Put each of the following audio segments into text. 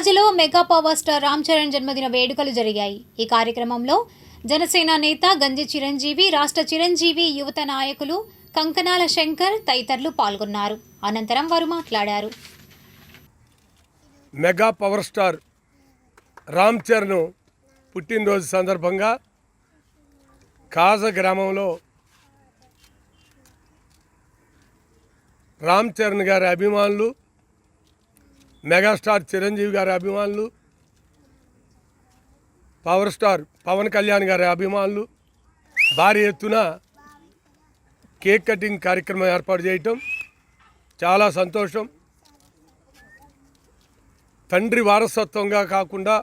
రాజలో mega power star Ram Charan జన్మదిన వేడుకలు జరిగాయి. ఈ కార్యక్రమంలో జనసేన నేత గంజి చిరంజీవి, రాష్ట్ర చిరంజీవి యువత నాయకులు కంకనాల శంకర్ తదితరులు పాల్గొన్నారు. అనంతరం వారు మాట్లాడారు. Mega power star Ram Charan పుట్టినరోజు సందర్భంగా కాజ గ్రామంలో రామ్ చరణ్ గారి అభిమానులు, మెగాస్టార్ చిరంజీవి గారి అభిమానులు, పవర్ స్టార్ పవన్ కళ్యాణ్ గారి అభిమానులు భారీ ఎత్తున కేక్ కటింగ్ కార్యక్రమం ఏర్పాటు చేయటం చాలా సంతోషం. తండ్రి వారసత్వంగా కాకుండా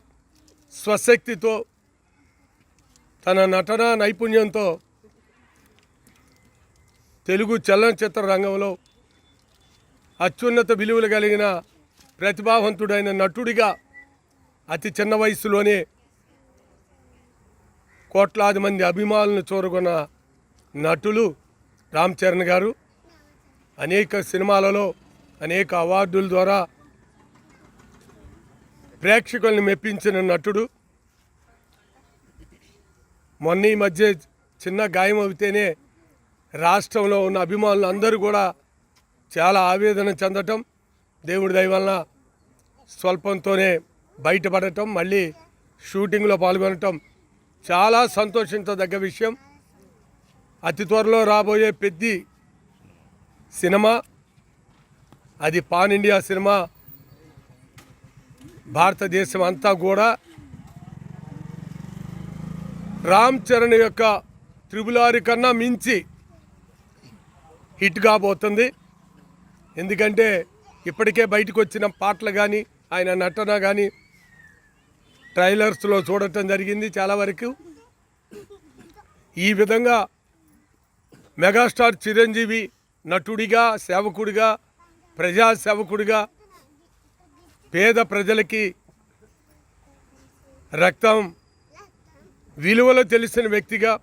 స్వశక్తితో తన నటన నైపుణ్యంతో తెలుగు చలనచిత్ర రంగంలో అత్యున్నత విలువలు కలిగిన ప్రతిభావంతుడైన నటుడిగా అతి చిన్న వయసులోనే కోట్లాది మంది అభిమానులను చూరుకున్న నటులు రామ్ చరణ్ గారు. అనేక సినిమాలలో అనేక అవార్డుల ద్వారా ప్రేక్షకుల్ని మెప్పించిన నటుడు. మొన్న ఈ మధ్య చిన్న గాయం అవుతేనే రాష్ట్రంలో ఉన్న అభిమానులు అందరూ కూడా చాలా ఆవేదన చెందటం, దేవుడి దయ వలన స్వల్పంతోనే బయటపడటం, మళ్ళీ షూటింగ్లో పాల్గొనటం చాలా సంతోషించదగ్గ విషయం. అతి త్వరలో రాబోయే పెద్ది సినిమా, అది పాన్ ఇండియా సినిమా. భారతదేశం అంతా కూడా రామ్ చరణ్ యొక్క త్రిబుల్ కన్నా మించి హిట్ కాబోతుంది. ఎందుకంటే ఇప్పటికే బయటకు వచ్చిన పాటలు కానీ ఆయన నటన కానీ ట్రైలర్స్లో చూడటం జరిగింది చాలా వరకు. ఈ విధంగా మెగాస్టార్ చిరంజీవి నటుడిగా, సేవకుడిగా, ప్రజా సేవకుడిగా, పేద ప్రజలకి రక్తం విలువలు తెలిసిన వ్యక్తిగా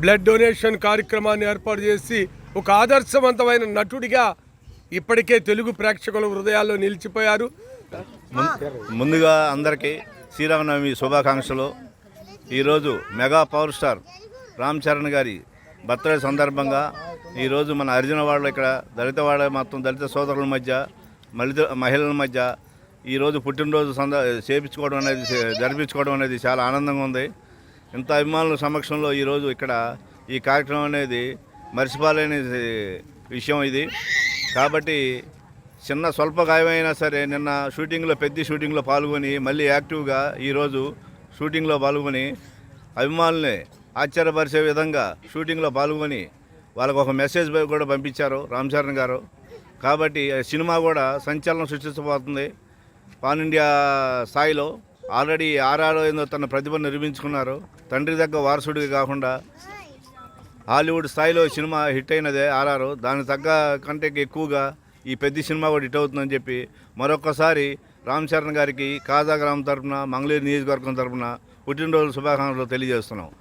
బ్లడ్ డొనేషన్ కార్యక్రమాన్ని ఏర్పాటు చేసి ఒక ఆదర్శవంతమైన నటుడిగా ఇప్పటికే తెలుగు ప్రేక్షకుల హృదయాల్లో నిలిచిపోయారు. ముందుగా అందరికీ శ్రీరామనవమి శుభాకాంక్షలు. ఈరోజు mega power star Ram Charan గారి బర్త్డే సందర్భంగా ఈరోజు మన అర్జునవాడలో ఇక్కడ దళితవాడ మొత్తం దళిత సోదరుల మధ్య, మహిళల మధ్య ఈరోజు పుట్టినరోజు జరిపించుకోవడం అనేది చాలా ఆనందంగా ఉంది. ఇంత అభిమానుల సమక్షంలో ఈరోజు ఇక్కడ ఈ కార్యక్రమం అనేది మర్చిపోలేని విషయం ఇది. కాబట్టి చిన్న స్వల్ప గాయమైనా సరే నిన్న పెద్ద షూటింగ్లో పాల్గొని మళ్ళీ యాక్టివ్గా ఈరోజు షూటింగ్లో పాల్గొని అభిమానుల్ని ఆశ్చర్యపరిచే విధంగా షూటింగ్లో పాల్గొని వాళ్ళకు ఒక మెసేజ్ కూడా పంపించారు రామ్ చరణ్ గారు. కాబట్టి సినిమా కూడా సంచలనం సృష్టించబోతుంది. పాన్ ఇండియా స్థాయిలో ఆల్రెడీ ఆర్ఆర్ఓ ఏందో తన ప్రతిభను నిరూపించుకున్నారు. తండ్రి దగ్గర వారసుడిగా కాకుండా హాలీవుడ్ స్థాయిలో సినిమా హిట్ అయినదే ఆర్ఆర్. దానికి తగ్గ కంటే ఎక్కువగా ఈ పెద్ద సినిమా కూడా హిట్ అవుతుందని చెప్పి మరొకసారి రామ్ చరణ్ గారికి కాజా గ్రామం తరఫున, మంగళూరు నియోజకవర్గం తరఫున పుట్టినరోజు శుభాకాంక్షలు తెలియజేస్తున్నాం.